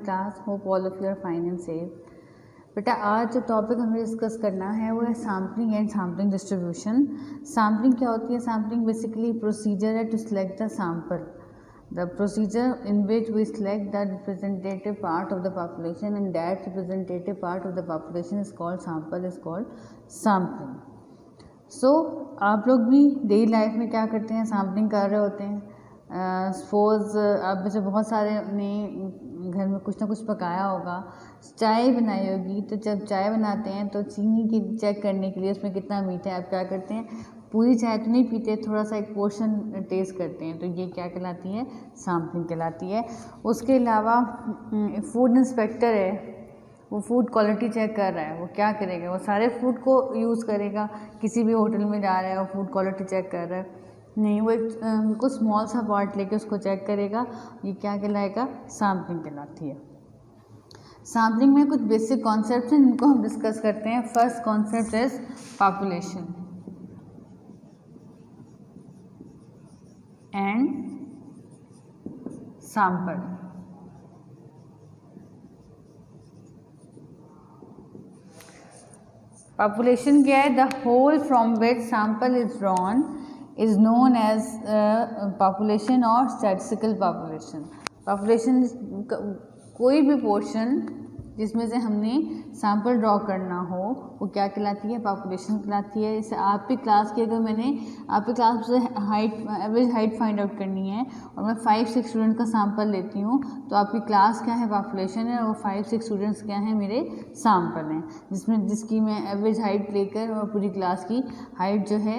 class. Hope all of you are fine and safe. बेटा आज जो टॉपिक हमें डिस्कस करना है वो है sampling and sampling distribution. Sampling क्या होती है? सैम्पलिंग बेसिकली प्रोसीजर है to select the sample. The procedure in which we select the representative part of the population and that representative part of the population is called sample, is called sampling. So आप लोग भी daily life में क्या करते हैं? Sampling कर रहे होते हैं. सपोज आप में से बहुत सारे ने घर में कुछ ना कुछ पकाया होगा, चाय बनाई होगी. तो जब चाय बनाते हैं तो चीनी की चेक करने के लिए उसमें कितना मीठा है आप क्या करते हैं? पूरी चाय तो नहीं पीते, थोड़ा सा एक पोर्शन टेस्ट करते हैं. तो ये क्या कहलाती है? सैम्पलिंग कहलाती है. उसके अलावा फूड इंस्पेक्टर है, वो फूड क्वालिटी चेक कर रहा है. वो क्या करेगा? वो सारे फूड को यूज़ करेगा. किसी भी होटल में जा रहा है, वो फूड क्वालिटी चेक कर रहा है नहीं, वो एक कुछ स्मॉल सा पार्ट लेके उसको चेक करेगा. ये क्या कहलाएगा? सैम्पलिंग कहलाती है. सैम्पलिंग में कुछ बेसिक कॉन्सेप्ट हैं जिनको हम डिस्कस करते हैं. First concept is population and sample. Population क्या है? The whole from which sample is drawn is known as population or statistical population. Population कोई भी पोर्शन जिसमें से हमने सैम्पल ड्रॉ करना हो वो क्या कहलाती है? पॉपुलेशन कहलाती है. जैसे आपकी क्लास की, अगर मैंने आपकी क्लास से height, average height find out करनी है और मैं 5-6 स्टूडेंट का सैम्पल लेती हूँ, तो आपकी क्लास क्या है? पॉपुलेशन है. और वो 5-6 स्टूडेंट्स क्या हैं? मेरे सैम्पल हैं, जिसकी मैं एवरेज हाइट लेकर और पूरी क्लास की हाइट जो है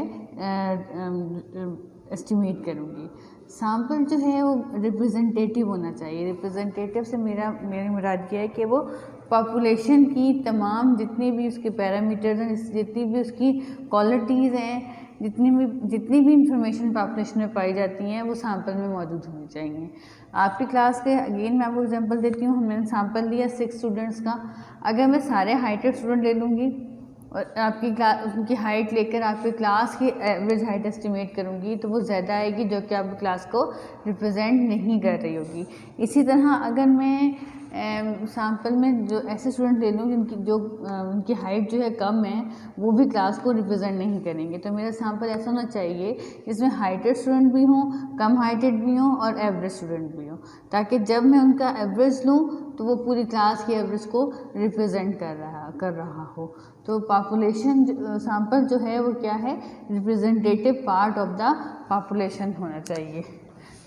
एस्टिमेट करूँगी. सैम्पल जो है वो रिप्रेजेंटेटिव होना चाहिए. रिप्रेजेंटेटिव से मेरी मुराद ये है कि वो पॉपुलेशन की तमाम जितनी भी उसके पैरामीटर्स हैं, जितनी भी उसकी क्वालिटीज़ हैं, जितनी भी इंफॉर्मेशन पॉपुलेशन में पाई जाती हैं, वो सैम्पल में मौजूद होनी चाहिए. आपकी क्लास के अगेन मैं आपको एग्जांपल देती हूँ. मैंने सैम्पल लिया 6 स्टूडेंट्स का. अगर मैं सारे हाइटेड स्टूडेंट ले लूँगी और आपकी क्लास उनकी हाइट लेकर आपकी क्लास की एवरेज हाइट एस्टिमेट करूँगी, तो वो ज़्यादा आएगी जो कि आपकी क्लास को रिप्रेजेंट नहीं कर रही होगी. इसी तरह अगर मैं सैम्पल में जो ऐसे स्टूडेंट ले लूँ उनकी हाइट जो है कम है, वो भी क्लास को रिप्रेजेंट नहीं करेंगे. तो मेरा सैम्पल ऐसा होना चाहिए जिसमें हाइटेड स्टूडेंट भी हों, कम हाइटेड भी हों और एवरेज स्टूडेंट भी हों, ताकि जब मैं उनका एवरेज लूँ तो वो पूरी क्लास की एवरेज को रिप्रेजेंट कर रहा हो. तो पॉपुलेशन सैम्पल जो है वो क्या है? Representative part of the population होना चाहिए.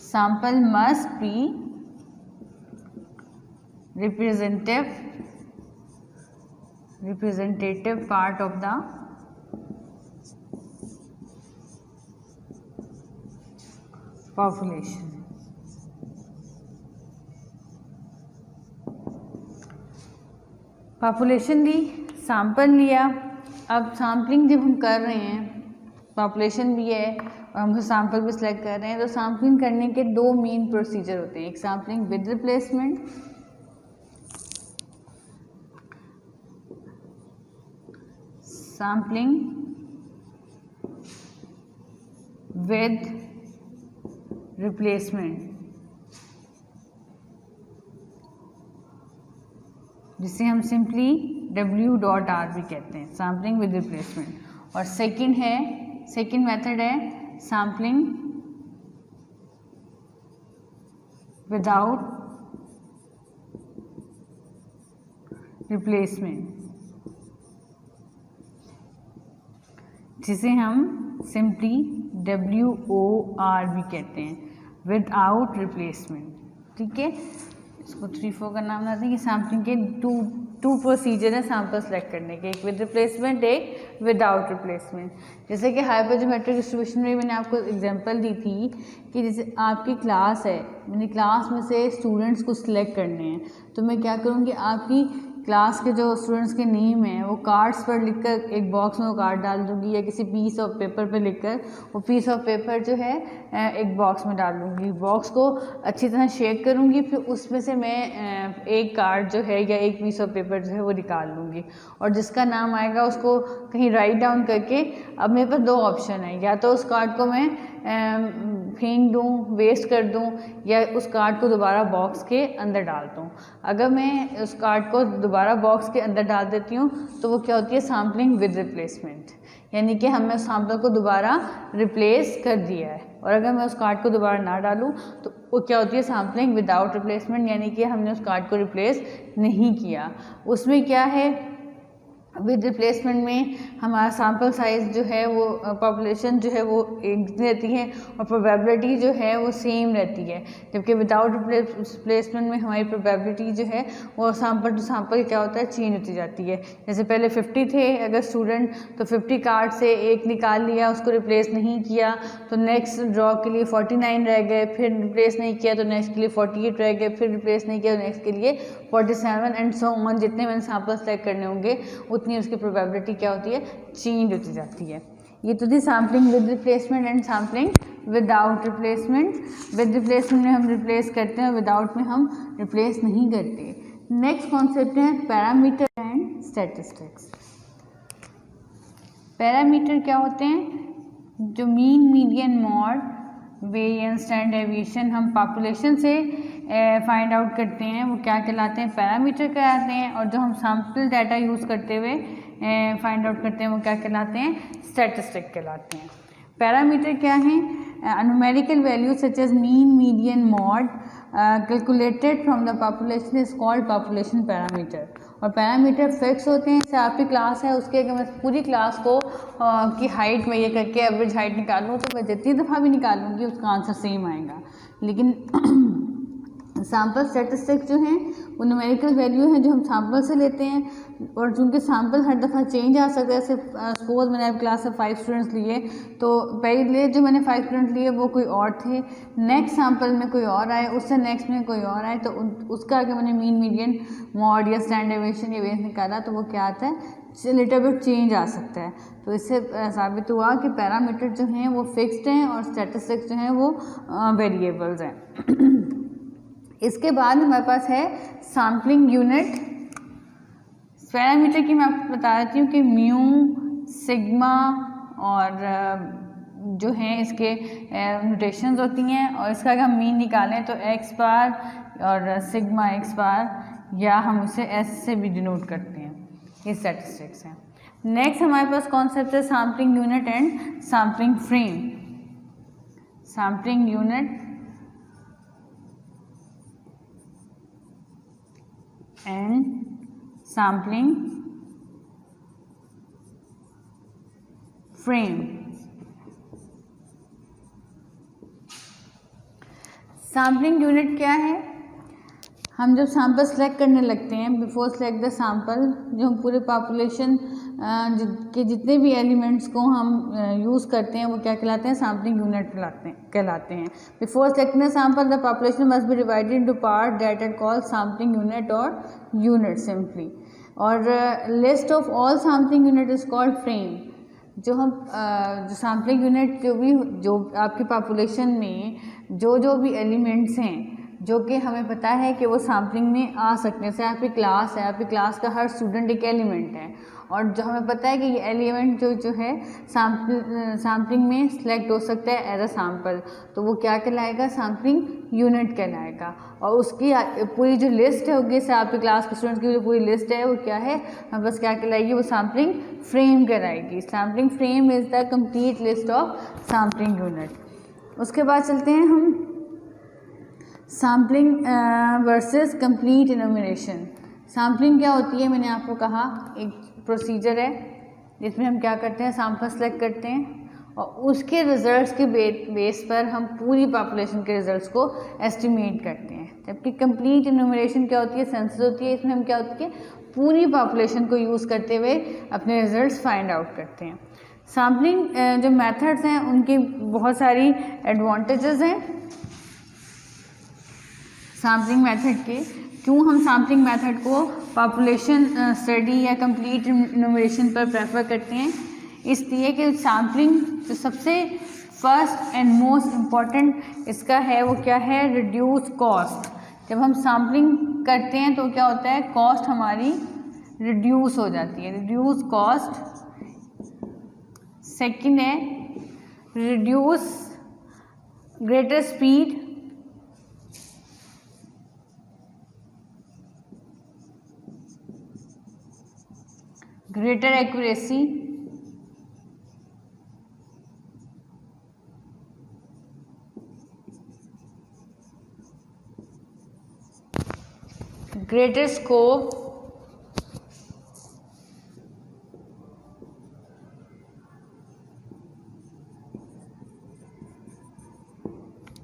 Sample must be representative part of the population. Population ली, सैम्पल लिया. अब सैम्पलिंग जब हम कर रहे हैं, पॉपुलेशन भी है और हम सैम्पल भी सिलेक्ट कर रहे हैं, तो सैम्पलिंग करने के 2 मेन प्रोसीजर होते हैं. एक sampling with replacement, sampling with replacement, जिसे हम सिंपली W.R भी कहते हैं, सैम्पलिंग विद रिप्लेसमेंट. और सेकंड मेथड है सैम्पलिंग विदाउट रिप्लेसमेंट, जिसे हम सिंपली WOR भी कहते हैं, विदाउट रिप्लेसमेंट. ठीक है, इसको 3-4 का नाम बनाते हैं. कि सैम्पलिंग के टू प्रोसीजर है सैम्पल सेलेक्ट करने के, एक विद रिप्लेसमेंट, एक विदाउट रिप्लेसमेंट. जैसे कि हाइपरजोमेट्रिक डिस्ट्रीब्यूशन में मैंने आपको एग्जांपल दी थी कि जैसे आपकी क्लास है, मैंने क्लास में से स्टूडेंट्स को सिलेक्ट करने हैं, तो मैं क्या करूँगी? आपकी क्लास के जो स्टूडेंट्स के नेम हैं वो कार्ड्स पर लिखकर एक बॉक्स में वो कार्ड डाल दूँगी, या किसी पीस ऑफ पेपर पर लिखकर वो पीस ऑफ पेपर जो है एक बॉक्स में डाल लूँगी, बॉक्स को अच्छी तरह शेक करूँगी, फिर उसमें से मैं एक कार्ड जो है या एक पीस ऑफ पेपर जो है वो निकाल लूँगी और जिसका नाम आएगा उसको कहीं राइट डाउन करके, अब मेरे पास दो ऑप्शन है, या तो उस कार्ड को मैं फेंक दूँ, वेस्ट कर दूँ, या उस कार्ड को दोबारा बॉक्स के अंदर डाल दूँ। अगर मैं उस कार्ड को दोबारा बॉक्स के अंदर डाल देती हूँ तो वो क्या होती है, सैम्पलिंग विद रिप्लेसमेंट, यानी कि हमने उस सैम्पल को दोबारा रिप्लेस कर दिया है। और अगर मैं उस कार्ड को दोबारा ना डालूँ तो वो क्या होती है, सैम्पलिंग विदाउट रिप्लेसमेंट, यानी कि हमने उस कार्ड को रिप्लेस नहीं किया। उसमें क्या है, विद रिप्लेसमेंट में हमारा सैम्पल साइज़ जो है वो पॉपुलेशन जो है वो एक रहती है और प्रोबेबिलिटी जो है वो सेम रहती है, जबकि विदाउट रिप्लेसमेंट में हमारी प्रोबेबिलिटी जो है वो सैम्पल टू सैम्पल क्या होता है, चेंज होती जाती है। जैसे पहले 50 थे अगर स्टूडेंट, तो 50 कार्ड से एक निकाल लिया, उसको रिप्लेस नहीं किया तो नेक्स्ट ड्रॉ के लिए 49 रह गए, फिर रिप्लेस नहीं किया तो नेक्स्ट के लिए 48 रह गए, फिर रिप्लेस नहीं किया तो नेक्स्ट के लिए 47 एंड सो ऑन। जितने मैंने सैम्पल सेलेक्ट करने होंगे उतनी उसकी प्रोबेबिलिटी क्या होती है, चेंज होती जाती है। ये तो थी sampling with replacement and sampling without replacement. With replacement में हम रिप्लेस करते हैं, विदाउट में हम रिप्लेस नहीं करते। नेक्स्ट कॉन्सेप्ट है पैरामीटर एंड स्टैटिस्टिक्स। पैरामीटर क्या होते हैं, जो mean, median, mod, variance, standard deviation हम पॉपुलेशन से फाइंड आउट करते हैं, वो क्या कहलाते हैं, पैरामीटर कहलाते हैं। और जो हम सैम्पल डाटा यूज़ करते हुए फाइंड आउट करते हैं वो क्या कहलाते हैं, स्टैटिस्टिक कहलाते हैं। पैरामीटर क्या है, numerical value such as mean, median, mode calculated from the population is called population parameter. और पैरामीटर फिक्स होते हैं, जैसे आपकी क्लास है उसके अगर मैं पूरी क्लास को की हाइट में ये करके एवरेज हाइट निकालूँ तो मैं जितनी दफ़ा भी निकालूंगी उसका आंसर सेम आएगा। लेकिन सैम्पल स्टैटिस्टिक्स जो हैं वो न्यूमेरिकल वैल्यू हैं जो हम सैम्पल से लेते हैं, और चूँकि सैम्पल हर दफ़ा चेंज आ सकता है। जैसे सपोज मैंने अब क्लास में 5 स्टूडेंट्स लिए, तो पहले जो मैंने 5 स्टूडेंट लिए वो कोई और थे, नेक्स्ट सैम्पल में कोई और आए, उससे नेक्स्ट में कोई और आए, तो उसका अगर मैंने मीन, मीडियन, मॉड या स्टैंडर्ड डेविएशन या वेरिएंस निकाला तो वो क्या आता है, लिटिल बिट चेंज आ सकता है। तो इससे साबित हुआ कि पैरामीटर जो हैं वो फिक्स्ड हैं और स्टैटिस्टिक्स जो हैं वो वेरिएबल्स हैं। इसके बाद हमारे पास है सैम्पलिंग यूनिट। पैरामीटर की मैं आपको बता देती हूँ कि म्यू, सिग्मा और जो हैं इसके नोटेशंस होती हैं, और इसका अगर हम मीन निकालें तो एक्स बार और सिग्मा एक्स बार, या हम उसे एस से भी डिनोट करते हैं। ये स्टैटिस्टिक्स हैं। नेक्स्ट हमारे पास कॉन्सेप्ट है sampling unit and sampling frame. Sampling unit and sampling frame। Sampling unit क्या है, हम जब सैम्पल सेलेक्ट करने लगते हैं, बिफोर सेलेक्ट द सैम्पल, जो हम पूरे पॉपुलेशन के जितने भी एलिमेंट्स को हम यूज़ करते हैं वो क्या कहलाते हैं, सैम्पलिंग यूनिट कहलाते हैं। Before selecting the sample the population must be divided into part that are called sampling unit और यूनिट सिंपली। और list of all sampling unit is called frame. जो हम जो सैम्पलिंग यूनिट जो आपकी पॉपुलेशन में जो भी एलिमेंट्स हैं जो कि हमें पता है कि वो सैम्पलिंग में आ सकते हैं, जैसे आपकी क्लास है, आपकी क्लास का हर स्टूडेंट एक एलिमेंट है, और जो हमें पता है कि ये एलिमेंट जो है सैम्पलिंग में सिलेक्ट हो सकता है एज अ सैम्पल, तो वो क्या कहलाएगा, सैम्पलिंग यूनिट कहलाएगा। और उसकी पूरी जो लिस्ट है होगी, जैसे आपकी क्लास के स्टूडेंट्स की जो पूरी लिस्ट है वो क्या है, हम बस क्या कहलाएगी, वो सैम्पलिंग फ्रेम कहलाएगी। Sampling frame is the complete list of sampling unit. उसके बाद चलते हैं हम sampling versus complete enumeration. Sampling क्या होती है, मैंने आपको कहा एक प्रोसीजर है जिसमें हम क्या करते हैं, सैम्पल सेलेक्ट करते हैं और उसके रिजल्ट्स के बेस पर हम पूरी पॉपुलेशन के रिजल्ट्स को एस्टिमेट करते हैं। जबकि कंप्लीट इनोमिनेशन क्या होती है, सेंसस होती है, इसमें हम क्या होती है, पूरी पॉपुलेशन को यूज़ करते हुए अपने रिजल्ट्स फाइंड आउट करते हैं। सैम्पलिंग जो मेथड्स हैं उनकी बहुत सारी एडवांटेजेस हैं सैम्पलिंग मेथड के। क्यों हम सैम्पलिंग मेथड को पॉपुलेशन स्टडी या कंप्लीट इनोमिनेशन पर प्रेफर करते हैं, इसलिए कि सैम्पलिंग जो सबसे फर्स्ट एंड मोस्ट इम्पॉर्टेंट इसका है वो क्या है, रिड्यूस कॉस्ट। जब हम सैम्पलिंग करते हैं तो क्या होता है, कॉस्ट हमारी रिड्यूस हो जाती है, रिड्यूस कॉस्ट। सेकंड है reduce greater speed, greater accuracy, greater scope,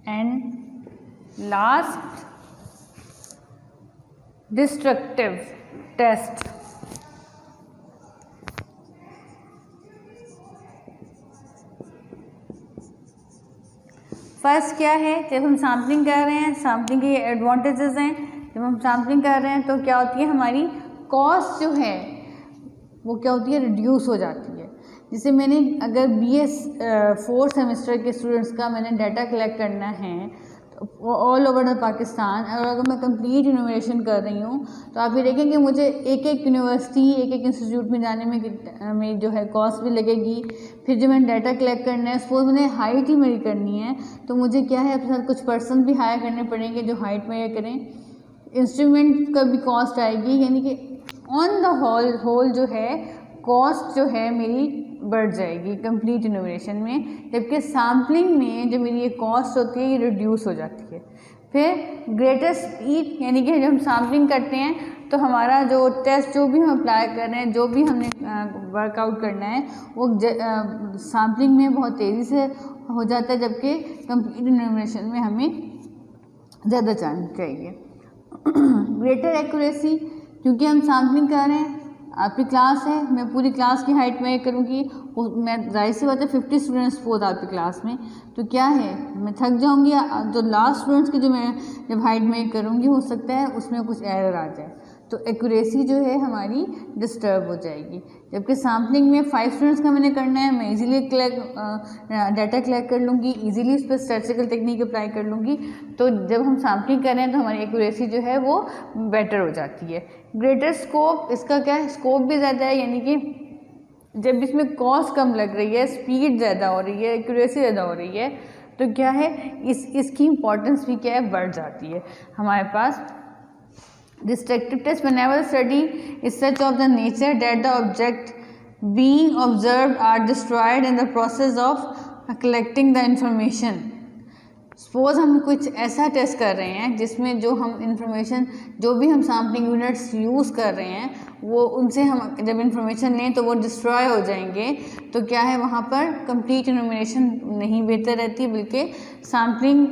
and last destructive test। First क्या है, जब हम सैम्पलिंग कर रहे हैं, सैम्पलिंग के एडवांटेजेस हैं। जब हम सैम्पलिंग कर रहे हैं तो क्या होती है, हमारी कॉस्ट जो है वो क्या होती है, रिड्यूस हो जाती है। जैसे मैंने अगर BS 4 सेमेस्टर के स्टूडेंट्स का मैंने डाटा कलेक्ट करना है ऑल ओवर द पाकिस्तान, और अगर मैं कंप्लीट इनोवेशन कर रही हूँ तो आप ये देखेंगे मुझे एक एक यूनिवर्सिटी, एक एक इंस्टीट्यूट में जाने में जो है कॉस्ट भी लगेगी। फिर जो मैंने डाटा कलेक्ट करना है, सपोज मैंने हाइट ही मेरी करनी है तो मुझे क्या है, अपने साथ कुछ पर्सन भी हायर करने पड़ेंगे जो हाइट मेजर करें। इंस्ट्रूमेंट का भी कॉस्ट आएगी, यानी कि ऑन द होल जो है कॉस्ट जो है मेरी बढ़ जाएगी कंप्लीट इनोवेशन में, जबकि सैम्पलिंग में जो मेरी ये कॉस्ट होती है ये रिड्यूस हो जाती है। फिर ग्रेटर स्पीड, यानी कि जब हम सैम्पलिंग करते हैं तो हमारा जो टेस्ट जो भी हम अप्लाई कर रहे हैं, जो भी हमने वर्कआउट करना है वो सैम्पलिंग में बहुत तेज़ी से हो जाता है, जबकि कंप्लीट इनोवेशन में हमें ज़्यादा चांस चाहिए। ग्रेटर एक्यूरेसी, क्योंकि हम सैम्पलिंग कर रहे हैं, आपकी क्लास है, मैं पूरी क्लास की हाइट में करूँगी, मैं जाहिर सी बात है 50 स्टूडेंट्स सपोज आपकी क्लास में, तो क्या है मैं थक जाऊँगी। जो लास्ट स्टूडेंट्स की जो मैं जब हाइट में करूँगी हो सकता है उसमें कुछ एरर आ जाए, तो एक्यूरेसी जो है हमारी डिस्टर्ब हो जाएगी। जबकि सैम्पलिंग में 5 स्टूडेंट्स का मैंने करना है, मैं इजीली डाटा कलेक्ट कर लूँगी, इजीली इस पर स्टैटिस्टिकल टेक्निक अप्लाई कर लूँगी। तो जब हम सैम्पलिंग कर रहे हैं तो हमारी एक्यूरेसी जो है वो बेटर हो जाती है। ग्रेटर स्कोप, इसका क्या है, स्कोप भी ज़्यादा है, यानी कि जब इसमें कॉस्ट कम लग रही है, स्पीड ज़्यादा हो रही है, एक्यूरेसी ज़्यादा हो रही है, तो क्या है इसकी इम्पोर्टेंस भी क्या है, बढ़ जाती है हमारे पास। Destructive test, whenever the study is such of the nature that the object being observed are destroyed in the process of collecting the information। Suppose हम कुछ ऐसा टेस्ट कर रहे हैं जिसमें जो हम इंफॉर्मेशन, जो भी हम सैम्पलिंग यूनिट्स यूज़ कर रहे हैं वो उनसे हम जब इंफॉर्मेशन लें तो वो डिस्ट्रॉय हो जाएंगे, तो क्या है वहाँ पर कंप्लीट इनोमिनेशन नहीं बेहतर रहती, बल्कि सैम्पलिंग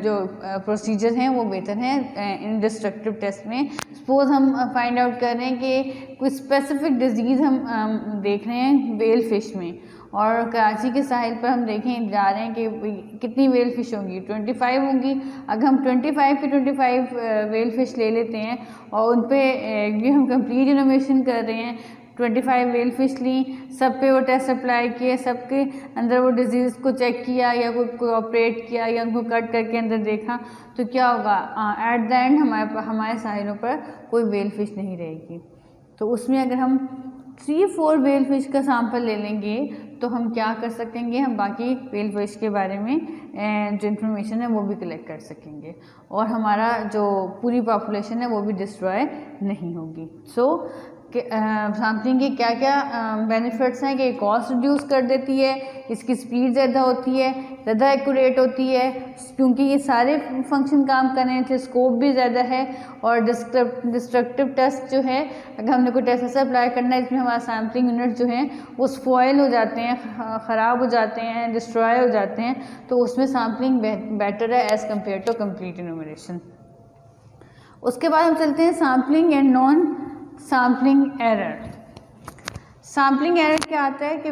जो प्रोसीजर हैं वो बेहतर हैं इन डिस्ट्रक्टिव टेस्ट में। सपोज हम फाइंड आउट कर रहे हैं कि कोई स्पेसिफिक डिजीज़ हम देख रहे हैं वेल फिश में, और कराची के साहिल पर हम देखें जा रहे हैं कि कितनी वेल फिश होंगी, 25 होंगी। अगर हम 25 की 25 वेल फिश ले लेते हैं और उन पर भी हम कंप्लीट इनोवेशन कर रहे हैं, 25 वेल फिश ली, सब पे वो टेस्ट अप्लाई किए, सबके अंदर वो डिजीज़ को चेक किया या कोई ऑपरेट किया या उनको कट करके अंदर देखा, तो क्या होगा, एट द एंड हमारे साहिलों पर कोई वेल फिश नहीं रहेगी। तो उसमें अगर हम 3-4 वेल फिश का सैंपल ले लेंगे तो हम क्या कर सकेंगे, हम बाकी वेल फिश के बारे में जो इन्फॉर्मेशन है वो भी कलेक्ट कर सकेंगे, और हमारा जो पूरी पॉपुलेशन है वो भी डिस्ट्रॉय नहीं होगी। सो सैम्पलिंग के क्या क्या बेनिफिट्स हैं कि कॉस्ट रिड्यूस कर देती है, इसकी स्पीड ज़्यादा होती है, ज़्यादा एक्यूरेट होती है, क्योंकि ये सारे फंक्शन काम कर रहे थे, स्कोप भी ज़्यादा है, और डिस्ट्रक्टिव टेस्ट जो है, अगर हमने कोई टेस्ट ऐसा अप्लाई करना है इसमें हमारा सैम्पलिंग यूनिट जो है वो स्पॉइल हो जाते हैं, ख़राब हो जाते हैं, डिस्ट्रॉय हो जाते हैं, तो उसमें सैम्पलिंग बेटर है as compare to complete enumeration. उसके बाद हम चलते हैं sampling and non sampling error. Sampling error क्या आता है कि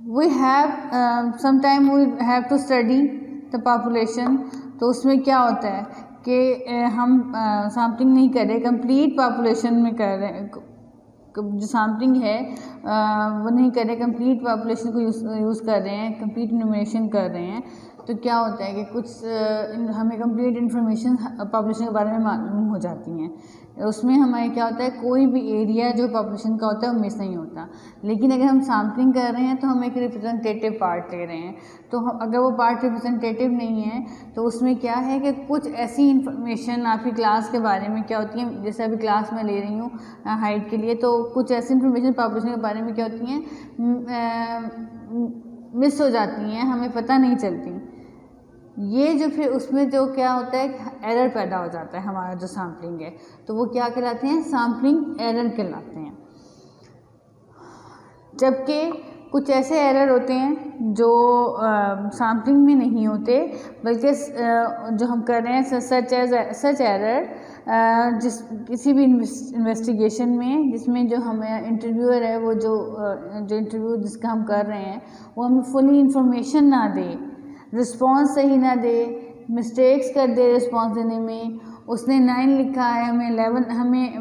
we have sometime we have to study the population, तो उसमें क्या होता है कि हम सैम्पलिंग नहीं कर रहे, कंप्लीट पॉपुलेशन में कर रहे हैं, जो सैम्पलिंग है वो नहीं कर रहे, कंप्लीट पॉपुलेशन को यूज़ कर रहे हैं, कंप्लीट इन्फॉर्मेशन कर रहे हैं, तो क्या होता है कि कुछ हमें कंप्लीट इन्फॉर्मेशन पॉपुलेशन के बारे में मालूम हो जाती हैं। उसमें हमारे क्या होता है, कोई भी एरिया जो पॉपुलेशन का होता है वो मिस नहीं होता। लेकिन अगर हम सैम्पलिंग कर रहे हैं तो हम एक रिप्रेजेंटेटिव पार्ट ले रहे हैं, तो अगर वो पार्ट रिप्रेजेंटेटिव नहीं है तो उसमें क्या है कि कुछ ऐसी इन्फॉर्मेशन आपकी क्लास के बारे में क्या होती है, जैसे अभी क्लास में ले रही हूँ हाइट के लिए, तो कुछ ऐसी इन्फॉर्मेशन पॉपुलेशन के बारे में क्या होती हैं, मिस हो जाती हैं, हमें पता नहीं चलती। ये जो फिर उसमें जो क्या होता है, एरर पैदा हो जाता है हमारा जो सैम्पलिंग है, तो वो क्या कहलाते हैं, सैम्पलिंग एरर कहलाते हैं। जबकि कुछ ऐसे एरर होते हैं जो सैम्पलिंग में नहीं होते, बल्कि जो हम कर रहे हैं सच एरर किसी भी इन्वेस्टिगेशन में, जिसमें जो हमें इंटरव्यूअर है वो जो इंटरव्यू जिसका हम कर रहे हैं वो हमें फुली इंफॉर्मेशन ना दे, रिस्पॉन्स सही ना दे, मिस्टेक्स कर दे रिस्पॉन्स देने में, उसने 9 लिखा है हमें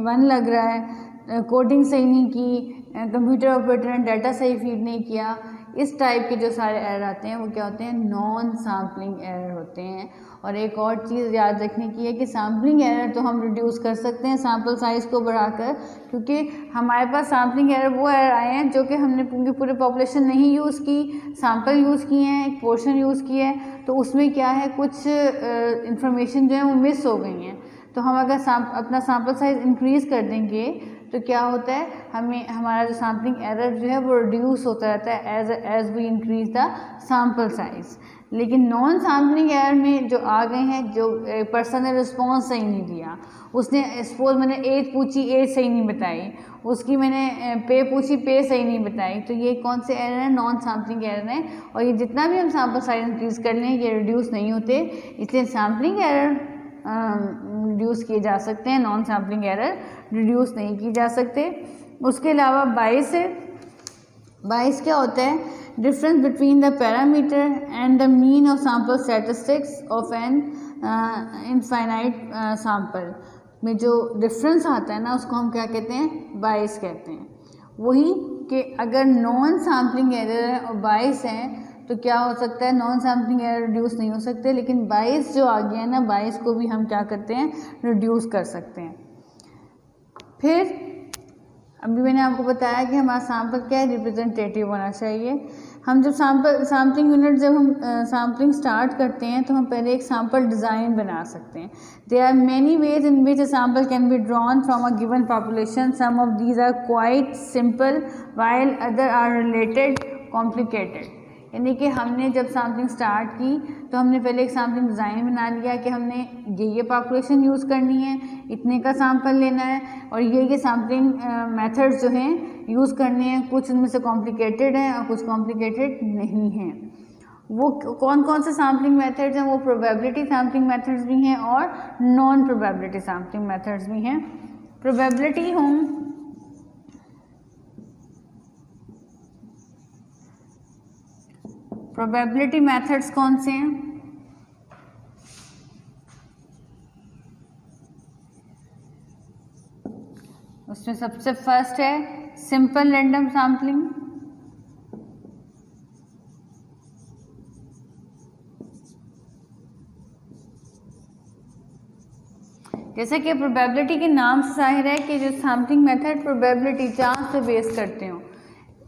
1 लग रहा है, कोडिंग सही नहीं की, कंप्यूटर ऑपरेटर ने डाटा सही फीड नहीं किया, इस टाइप के जो सारे एरर आते हैं वो क्या होते हैं, नॉन सैम्पलिंग एरर होते हैं। और एक और चीज़ याद रखने की है कि सैम्पलिंग एरर तो हम रिड्यूस कर सकते हैं सैम्पल साइज़ को बढ़ाकर, क्योंकि हमारे पास सैम्पलिंग एरर वो एरर आए हैं जो कि हमने पूरे पॉपुलेशन नहीं यूज़ की, सैम्पल यूज़ किए हैं, एक पोर्शन यूज़ किया है, तो उसमें क्या है, कुछ इंफॉर्मेशन जो है वो मिस हो गई हैं। तो हम अगर अपना सैम्पल साइज़ इंक्रीज़ कर देंगे तो क्या होता है, हमारा जो सैम्पलिंग एरर जो है वो रिड्यूस होता रहता है as we increase the sample size. लेकिन नॉन सैम्पलिंग एरर में जो आ गए हैं, जो पर्सन ने रिस्पॉन्स सही नहीं दिया, उसने सपोज मैंने एज पूछी, एज सही नहीं बताई, उसकी मैंने पे पूछी, पे सही नहीं बताई, तो ये कौन से एरर है, नॉन सैम्पलिंग एरर है। और ये जितना भी हम सैम्पल साइज इंक्रीज़ कर लें ये रिड्यूस नहीं होते, इसलिए सैम्पलिंग एरर रिड्यूस किए जा सकते हैं, नॉन सैम्पलिंग एरर रिड्यूस नहीं की जा सकते। उसके अलावा बायस है। बायस क्या होता है, difference between the parameter and the mean of sample statistics of an infinite sample में जो डिफरेंस आता है ना, उसको हम क्या कहते हैं, बायस कहते हैं। वही कि अगर नॉन सैम्पलिंग एरर है और बायस है तो क्या हो सकता है, नॉन सैम्पलिंग एरर रिड्यूस नहीं हो सकते, लेकिन बायस जो आ गया है ना, बायस को भी हम क्या करते हैं, रिड्यूस कर सकते हैं। फिर अभी मैंने आपको बताया कि हमारा सैम्पल क्या है, रिप्रेजेंटेटिव होना चाहिए। हम जब सैम्पलिंग यूनिट जब हम सैम्पलिंग स्टार्ट करते हैं तो हम पहले एक सैम्पल डिज़ाइन बना सकते हैं। There are many ways in which a sample can be drawn from a given population. Some of these are quite simple while other are related complicated. यानी कि हमने जब सैम्पलिंग स्टार्ट की तो हमने पहले एक सैम्पलिंग डिज़ाइन बना लिया कि हमने ये पॉपुलेशन यूज़ करनी है, इतने का सैम्पल लेना है, और ये सैम्पलिंग मेथड्स जो हैं यूज़ करने हैं। कुछ उनमें से कॉम्प्लिकेटेड हैं और कुछ कॉम्प्लिकेटेड नहीं हैं। वो कौन कौन से सैम्पलिंग मेथड्स हैं, वो प्रोबेबिलिटी सैम्पलिंग मेथड्स भी हैं और नॉन प्रोबेबिलिटी सैम्पलिंग मेथड्स भी हैं। प्रोबेबिलिटी हम प्रोबेबिलिटी मेथड्स कौन से हैं, उसमें सबसे फर्स्ट है सिंपल रैंडम सैम्पलिंग। जैसे कि प्रोबेबिलिटी के नाम से जाहिर है कि जो सैम्पलिंग मेथड प्रोबेबिलिटी चांस पे बेस करते हो,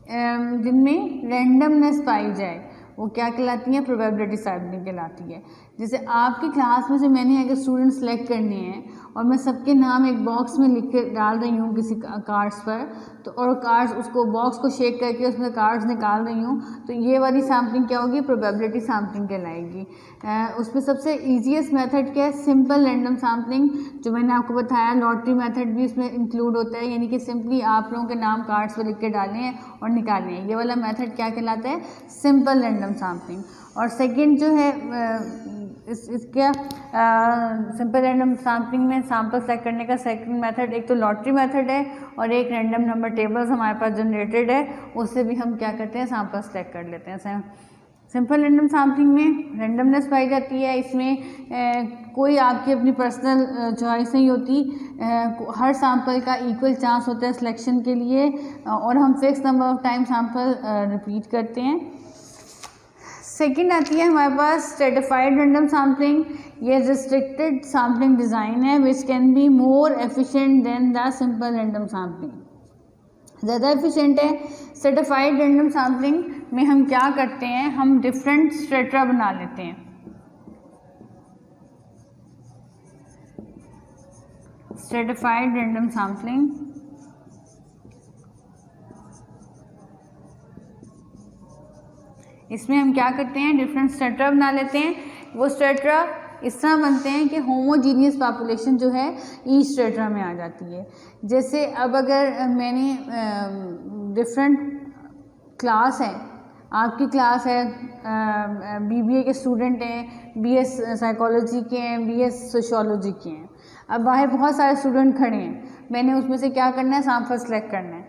जिनमें रैंडमनेस पाई जाए, वो क्या कहलाती है, प्रोबेबिलिटी सैम्पलिंग कहलाती है। जैसे आपकी क्लास में से मैंने अगर स्टूडेंट सेलेक्ट करने हैं और मैं सबके नाम एक बॉक्स में लिख के डाल रही हूँ किसी कार्ड्स पर, तो और कार्ड्स उसको बॉक्स को शेक करके उसमें कार्ड्स निकाल रही हूँ, तो ये वाली सैम्पलिंग क्या होगी, प्रोबेबिलिटी सैम्पलिंग कहलाएगी। उसमें सबसे ईजीएस्ट मेथड क्या है, सिंपल रैंडम सैम्पलिंग, जो मैंने आपको बताया। लॉटरी मेथड भी इसमें इंक्लूड होता है, यानी कि सिंपली आप लोगों के नाम कार्ड्स पर लिख के डालने हैं और निकालने हैं। ये वाला मेथड क्या कहलाता है, सिंपल रैंडम सैम्पलिंग। और सेकेंड जो है इसका सिंपल रैंडम सैम्पलिंग में सैम्पल सेलेक्ट करने का सेकंड मेथड एक तो लॉटरी मेथड है, और एक रैंडम नंबर टेबल्स हमारे पास जनरेटेड है, उससे भी हम क्या करते हैं, सैम्पल सेलेक्ट कर लेते हैं। सिंपल रैंडम सैम्पलिंग में रैंडमनेस पाई जाती है, इसमें कोई आपकी अपनी पर्सनल चॉइस नहीं होती, हर सैंपल का इक्वल चांस होता है सिलेक्शन के लिए और हम fix number of time sample repeat करते हैं। सेकंड आती है हमारे पास स्ट्रेटिफाइड रैंडम सैम्पलिंग। ये रिस्ट्रिक्टेड सैम्पलिंग डिज़ाइन है which can be more efficient then the simple random sampling, ज़्यादा एफिशिएंट है। स्ट्रेटिफाइड रैंडम सैम्पलिंग में हम क्या करते हैं, हम डिफरेंट स्ट्रेटा बना लेते हैं। स्ट्रेटिफाइड रैंडम सैम्पलिंग इसमें हम क्या करते हैं, डिफरेंट स्ट्रेटा बना लेते हैं। वो स्ट्रेटा इस तरह बनते हैं कि होमोजीनियस पॉपुलेशन जो है ईच स्ट्रेटा में आ जाती है। जैसे अब अगर मैंने डिफरेंट क्लास है, आपकी क्लास है, बीबीए के स्टूडेंट हैं, बीएस साइकोलॉजी के हैं, बीएस सोशियोलॉजी के हैं। अब बाहर बहुत सारे स्टूडेंट खड़े हैं, मैंने उसमें से क्या करना है, सैंपल सेलेक्ट करना है।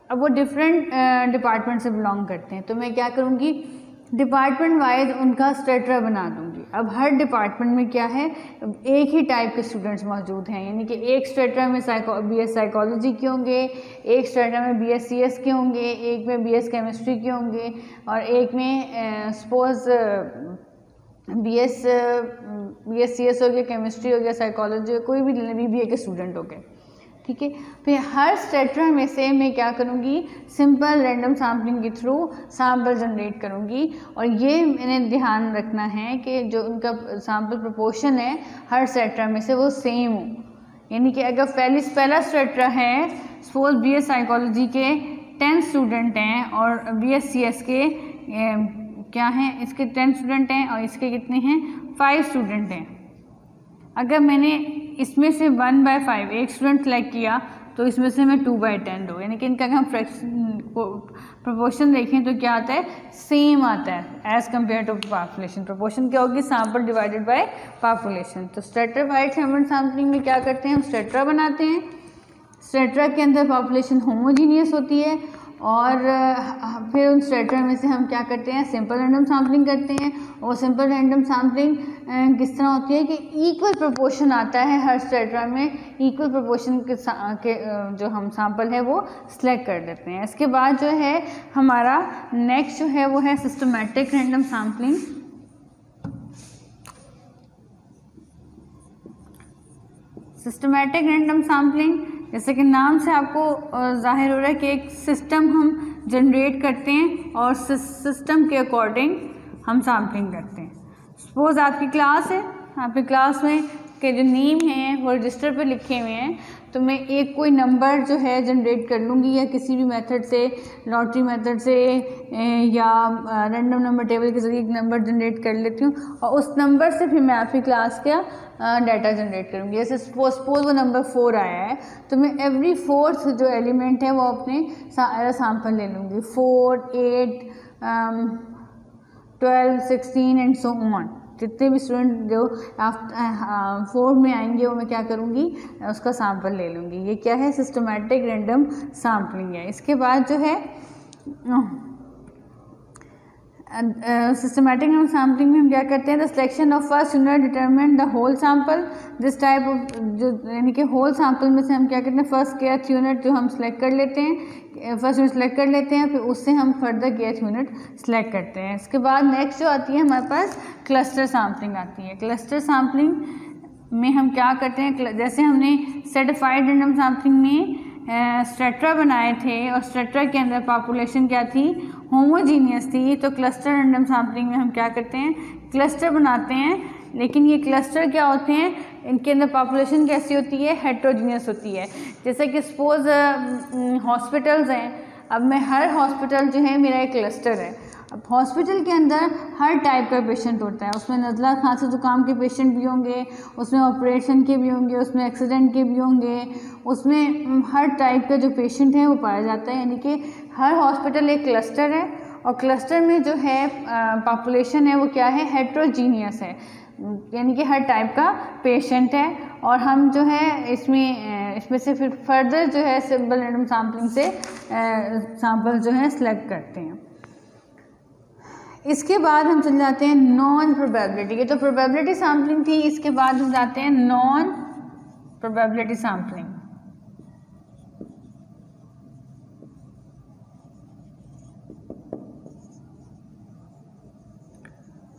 अब वो डिफरेंट डिपार्टमेंट से बिलोंग करते हैं, तो मैं क्या करूँगी, डिपार्टमेंट वाइज उनका स्ट्रेटा बना दूंगी। अब हर डिपार्टमेंट में क्या है, एक ही टाइप के स्टूडेंट्स मौजूद हैं, यानी कि एक स्ट्रेटा में बीएस साइकोलॉजी के होंगे, एक स्ट्रेटा में बीएस सीएस के होंगे, एक में बीएस केमिस्ट्री के होंगे और एक में सपोज बीएस सीएस हो गया, केमिस्ट्री हो गया, साइकोलॉजी हो, कोई भी बीबीए के स्टूडेंट हो गए, ठीक है। फिर हर स्ट्रेटा में से मैं क्या करूँगी, सिंपल रैंडम सैम्पलिंग के थ्रू सैम्पल जनरेट करूँगी। और ये मैंने ध्यान रखना है कि जो उनका सैम्पल प्रोपोर्शन है हर स्ट्रेटा में से वो सेम हो, यानी कि अगर पहला स्ट्रेटा है, सपोज बीएस साइकोलॉजी के 10 स्टूडेंट हैं और बीएस सीएस के क्या हैं, इसके 10 स्टूडेंट हैं और इसके कितने हैं, 5 स्टूडेंट हैं। अगर मैंने इसमें से 1/5 एक स्टूडेंट सेलेक्ट किया तो इसमें से मैं 2/10 दो, यानी कि इनका अगर हम फ्रैक्शन प्रोपोर्शन देखें तो क्या आता है, सेम आता है as compare to population. Proportion क्या होगी, सैम्पल डिवाइडेड बाय पॉपुलेशन। तो स्ट्रेटिफाइड रैंडम सैम्पलिंग में क्या करते हैं, हम स्ट्रेटा बनाते हैं। स्ट्रेटा के अंदर पॉपुलेशन होमोजीनियस होती है और फिर उन स्ट्रेटा में से हम क्या करते हैं, सिंपल रैंडम सैम्पलिंग करते हैं। और सिंपल रैंडम सैम्पलिंग किस तरह होती है कि इक्वल प्रोपोर्शन आता है हर स्ट्रेटा में, इक्वल प्रोपोर्शन के जो हम सैंपल है वो सिलेक्ट कर देते हैं। इसके बाद जो है हमारा नेक्स्ट जो है वो है systematic random sampling. Systematic random sampling जैसे कि नाम से आपको जाहिर हो रहा है कि एक सिस्टम हम जनरेट करते हैं और सिस्टम के अकॉर्डिंग हम सैम्पलिंग करते हैं। सपोज आपकी क्लास है, आपकी क्लास में के जो नेम हैं वो रजिस्टर पे लिखे हुए हैं, तो मैं एक कोई नंबर जो है जनरेट कर लूँगी या किसी भी मेथड से, लॉटरी मेथड से या रैंडम नंबर टेबल के ज़रिए एक नंबर जनरेट कर लेती हूँ और उस नंबर से फिर मैं आपकी क्लास का डाटा जनरेट करूँगी। जैसे सपोज वो नंबर 4 आया है तो मैं एवरी 4th जो एलिमेंट है वो अपने सैम्पल ले लूँगी, 4, 8, 12, 16 एंड सो ऑन। जितने भी स्टूडेंट जो 4 में आएंगे वो मैं क्या करूँगी, उसका सैम्पल ले लूँगी। ये क्या है, सिस्टमैटिक रैंडम सैम्पलिंग है। इसके बाद जो है सिस्टमैटिक रैंडम सैम्पलिंग में हम क्या करते हैं, the selection of first unit determine the whole sample. This type of जो यानी कि होल सैम्पल में से हम क्या करते हैं, फर्स्ट kth यूनिट जो हम सिलेक्ट कर लेते हैं, फर्स्ट यूनिट सेलेक्ट कर लेते हैं, फिर उससे हम फर्दर kth यूनिट सेलेक्ट करते हैं। इसके बाद नेक्स्ट जो आती है हमारे पास क्लस्टर सैम्पलिंग आती है। क्लस्टर सैम्पलिंग में हम क्या करते हैं, जैसे हमने स्ट्रेटिफाइड रैंडम सैम्पलिंग में स्ट्रेटा बनाए थे और स्ट्रेटा के अंदर पॉपुलेशन क्या थी, होमोजीनियस थी, तो क्लस्टर रैंडम सैम्पलिंग में हम क्या करते हैं, क्लस्टर बनाते हैं। लेकिन ये क्लस्टर क्या होते हैं, इनके अंदर पॉपुलेशन कैसी होती है, हेट्रोजीनियस होती है। जैसे कि सपोज हॉस्पिटल्स हैं, अब मैं हर हॉस्पिटल जो है मेरा एक क्लस्टर है। अब हॉस्पिटल के अंदर हर टाइप का पेशेंट होता है, उसमें नज़ला खांसी जुकाम के पेशेंट भी होंगे, उसमें ऑपरेशन के भी होंगे, उसमें एक्सीडेंट के भी होंगे, उसमें हर टाइप का जो पेशेंट है वो पाया जाता है। यानी कि हर हॉस्पिटल एक क्लस्टर है और क्लस्टर में जो है पॉपुलेशन है वो क्या है, हेट्रोजीनियस है, यानी कि हर टाइप का पेशेंट है। और हम जो है इसमें से फिर फर्दर जो है सिंपल रैंडम सैम्पलिंग से सैंपल जो है सिलेक्ट करते हैं। इसके बाद हम चले जाते हैं नॉन प्रोबेबिलिटी। ये तो प्रोबेबिलिटी सैम्पलिंग थी, इसके बाद हम जाते हैं non probability sampling.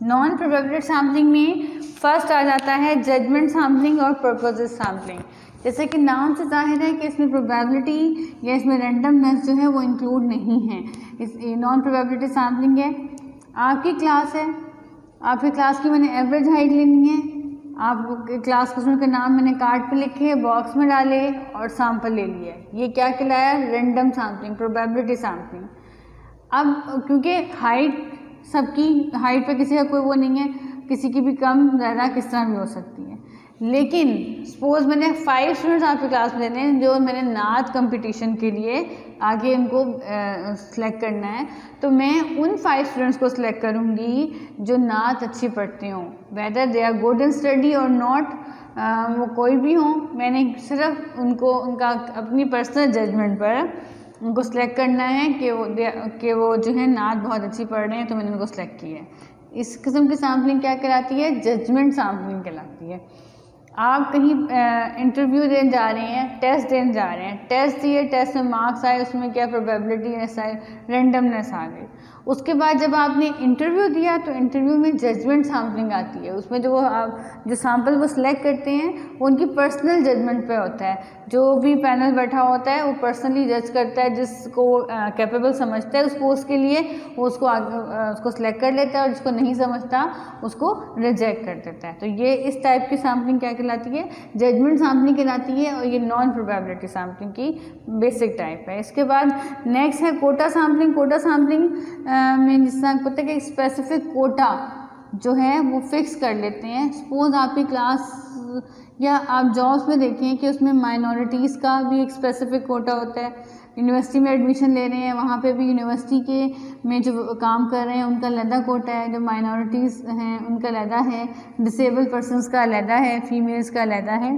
Non probability sampling में फर्स्ट आ जाता है जजमेंट सैम्पलिंग और पर्पसेस सैम्पलिंग। जैसे कि नाम से जाहिर है कि इसमें प्रोबेबिलिटी या इसमें रैंडमनेस जो है वो इंक्लूड नहीं है। इस नॉन प्रोबेबिलिटी सैम्पलिंग है, आपकी क्लास है, आपकी क्लास की मैंने एवरेज हाइट लेनी है, आप क्लास के स्टूडेंट के नाम मैंने कार्ड पे लिखे, बॉक्स में डाले और सैंपल ले लिया। ये क्या कहलाया? Random sampling, probability sampling. अब क्योंकि हाइट सबकी हाइट पे किसी का कोई वो नहीं है, किसी की भी कम ज़्यादा किस तरह भी हो सकती है, लेकिन सपोज मैंने 5 स्टूडेंट्स आपकी क्लास में देने हैं जो मैंने नात कंपटीशन के लिए आगे उनको सेलेक्ट करना है, तो मैं उन 5 स्टूडेंट्स को सिलेक्ट करूँगी जो नात अच्छी पढ़ते हों, whether they are good in study और नॉट, वो कोई भी हों। मैंने सिर्फ उनको उनका अपनी पर्सनल जजमेंट पर उनको सिलेक्ट करना है कि वो जो है नात बहुत अच्छी पढ़ रहे हैं, तो मैंने उनको सिलेक्ट किया है। इस किस्म की सैम्पलिंग क्या कहलाती है? जजमेंट सैम्पलिंग कहलाती है। आप कहीं इंटरव्यू देने जा रहे हैं, टेस्ट देने जा रहे हैं, टेस्ट दिए, टेस्ट में मार्क्स आए, उसमें क्या प्रोबेबिलिटी आई, रैंडमनेस आ गई। उसके बाद जब आपने इंटरव्यू दिया तो इंटरव्यू में जजमेंट सैम्पलिंग आती है। उसमें जो सैम्पल वो सिलेक्ट करते हैं वो उनकी पर्सनल जजमेंट पे होता है। जो भी पैनल बैठा होता है वो पर्सनली जज करता है, जिसको कैपेबल समझता है उसको, उसके लिए वो उसको सिलेक्ट कर लेता है, और जिसको नहीं समझता उसको रिजेक्ट कर देता है। तो ये इस टाइप की सैम्पलिंग क्या कहलाती है? जजमेंट सैम्पलिंग कहलाती है, और ये नॉन प्रोबेबिलिटी सैम्पलिंग की बेसिक टाइप है। इसके बाद नेक्स्ट है कोटा सैम्पलिंग। कोटा सैम्पलिंग में जिस तरह पता है कि स्पेसिफिक कोटा जो है वो फिक्स कर लेते हैं। सपोज आपकी क्लास या आप जॉब्स में देखें कि उसमें माइनॉरिटीज़ का भी एक स्पेसिफिक कोटा होता है। यूनिवर्सिटी में एडमिशन ले रहे हैं, वहाँ पे भी यूनिवर्सिटी के में जो काम कर रहे हैं उनका अलहदा कोटा है, जो माइनॉरिटीज़ हैं उनका अलहदा है, डिसेबल पर्सनस का अलहदा है, फीमेल्स का अलहदा है,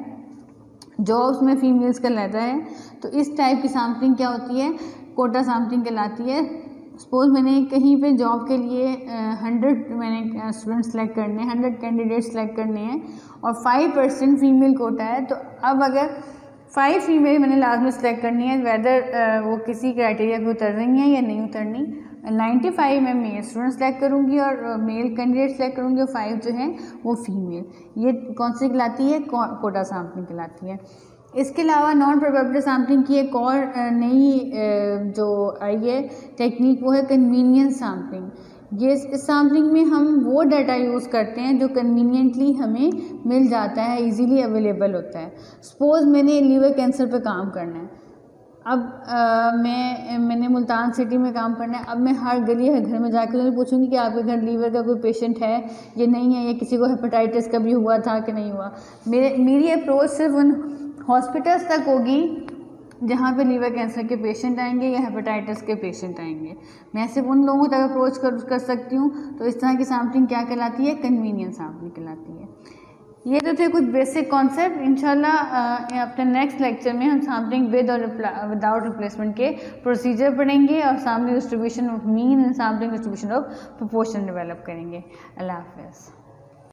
जॉब्स में फीमेल्स का अलहदा है। तो इस टाइप की सैम्पलिंग क्या होती है? कोटा सैम्पलिंग कहलाती है। सपोज मैंने कहीं पे जॉब के लिए 100 मैंने स्टूडेंट सेलेक्ट करने हैं, 100 कैंडिडेट सेलेक्ट करने हैं, और 5% फीमेल कोटा है। तो अब अगर 5 फीमेल मैंने लाजमी सेलेक्ट करनी है, वेदर वो किसी क्राइटेरिया पे उतर रही हैं या नहीं उतरनी। 95 मैं मेल स्टूडेंट सेलेक्ट करूँगी और मेल कैंडिडेट सेलेक्ट करूँगी, और 5 जो हैं वो फीमेल। ये कौन सी कहलाती है? कोटा सैम्पलिंग कहलाती है। इसके अलावा नॉन प्रोबेबिलिटी सैम्पलिंग की एक और नई जो आई है टेक्निक, वो है कन्वीनियंस सैम्पलिंग। ये इस सैम्पलिंग में हम वो डाटा यूज़ करते हैं जो कन्वीनियंटली हमें मिल जाता है, इजीली अवेलेबल होता है। सपोज़ मैंने लीवर कैंसर पे काम करना है, अब मैंने मुल्तान सिटी में काम करना है। अब मैं हर गली हर घर में जाकर उन्हें पूछूंगी कि आपके घर लीवर का कोई पेशेंट है या नहीं है, या किसी को हेपेटाइटिस कभी हुआ था कि नहीं हुआ। मेरी अप्रोच सिर्फ उन हॉस्पिटल्स तक होगी जहाँ पे लीवर कैंसर के पेशेंट आएंगे या हेपेटाइटिस के पेशेंट आएंगे। मैं सिर्फ उन लोगों तक अप्रोच कर सकती हूँ। तो इस तरह की सैम्पलिंग क्या कहलाती है? कन्वीनियंस सैम्पलिंग कहलाती है। ये तो थे कुछ बेसिक कॉन्सेप्ट। इंशाल्लाह अपने नेक्स्ट लेक्चर में हम सैम्पलिंग विद और विदाउट रिप्लेसमेंट के प्रोसीजर पढ़ेंगे, और sampling distribution of mean and sampling distribution of proportion develop करेंगे। अल्लाह हाफ़िज़।